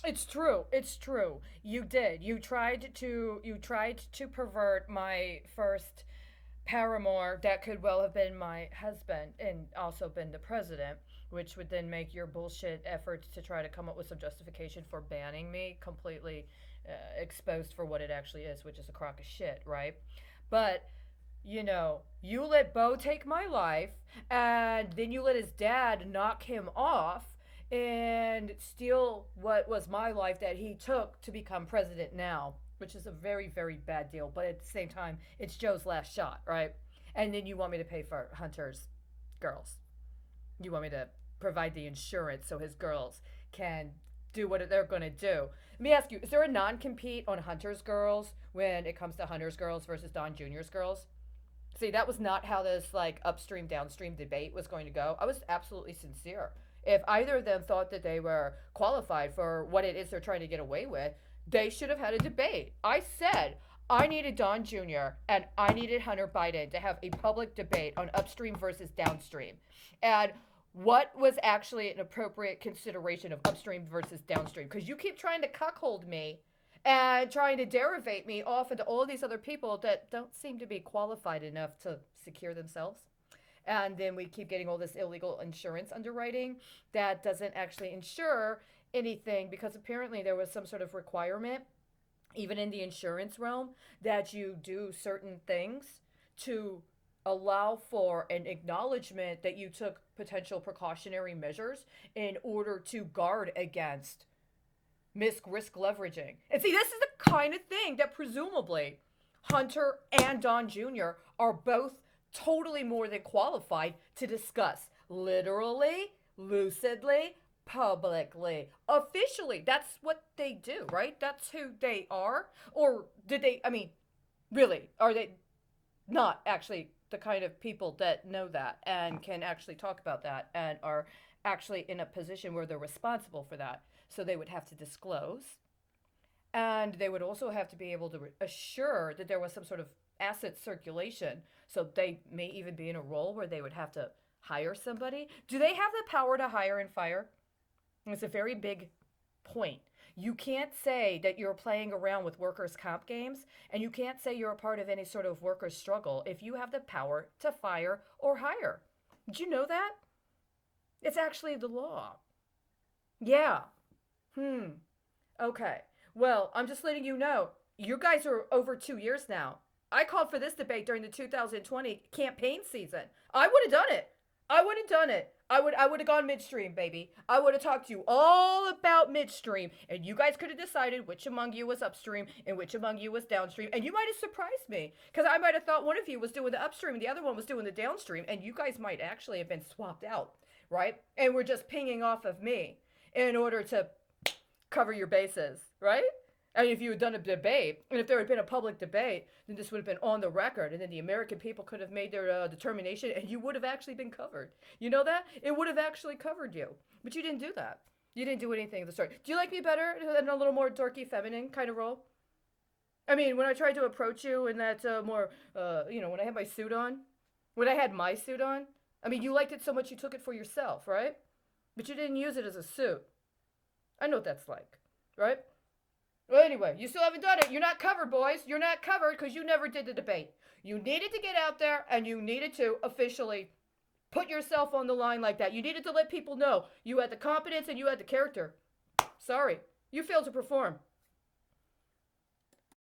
It's true. It's true. You did. You tried to pervert my first paramour that could well have been my husband and also been the president, which would then make your bullshit efforts to try to come up with some justification for banning me completely exposed for what it actually is, which is a crock of shit, right? But you let Bo take my life, and then you let his dad knock him off and steal what was my life that he took to become president now, which is a very, very bad deal. But at the same time, it's Joe's last shot, right? And then you want me to pay for Hunter's girls. You want me to provide the insurance so his girls can do what they're going to do. Let me ask you, is there a non compete on Hunter's girls when it comes to Hunter's girls versus Don Jr.'s girls? See, that was not how this like upstream downstream debate was going to go. I was absolutely sincere. If either of them thought that they were qualified for what it is they're trying to get away with, they should have had a debate. I said I needed Don Jr. and I needed Hunter Biden to have a public debate on upstream versus downstream. And what was actually an appropriate consideration of upstream versus downstream? Because you keep trying to cuckold me and trying to derivate me off into all these other people that don't seem to be qualified enough to secure themselves. And then we keep getting all this illegal insurance underwriting that doesn't actually insure anything because apparently there was some sort of requirement, even in the insurance realm, that you do certain things to allow for an acknowledgement that you took potential precautionary measures in order to guard against risk leveraging. And see, this is the kind of thing that presumably Hunter and Don Jr. are both totally more than qualified to discuss literally, lucidly, publicly, officially. That's what they do, right? That's who they are. Or did they, I mean, really, are they not actually the kind of people that know that and can actually talk about that and are actually in a position where they're responsible for that? So they would have to disclose, and they would also have to be able to assure that there was some sort of asset circulation. So they may even be in a role where they would have to hire somebody. Do they have the power to hire and fire? It's a very big point. You can't say that you're playing around with workers' comp games, and you can't say you're a part of any sort of workers' struggle if you have the power to fire or hire. Did you know that? It's actually the law. Yeah. Okay. Well, I'm just letting you know. You guys are over 2 years now. I called for this debate during the 2020 campaign season. I would have done it. I would have done it. I would have gone midstream, baby. I would have talked to you all about midstream, and you guys could have decided which among you was upstream and which among you was downstream, and you might have surprised me because I might have thought one of you was doing the upstream and the other one was doing the downstream, and you guys might actually have been swapped out, right? And we're just pinging off of me in order to cover your bases, right? I mean, if you had done a debate, and if there had been a public debate, then this would have been on the record, and then the American people could have made their determination, and you would have actually been covered. You know that? It would have actually covered you. But you didn't do that. You didn't do anything of the sort. Do you like me better in a little more dorky, feminine kind of role? I mean, when I tried to approach you in that more, when I had my suit on, when I had my suit on, I mean, you liked it so much you took it for yourself, right? But you didn't use it as a suit. I know what that's like, right? Well, anyway, you still haven't done it. You're not covered, boys. You're not covered because you never did the debate. You needed to get out there and you needed to officially put yourself on the line like that. You needed to let people know you had the competence and you had the character. Sorry, you failed to perform.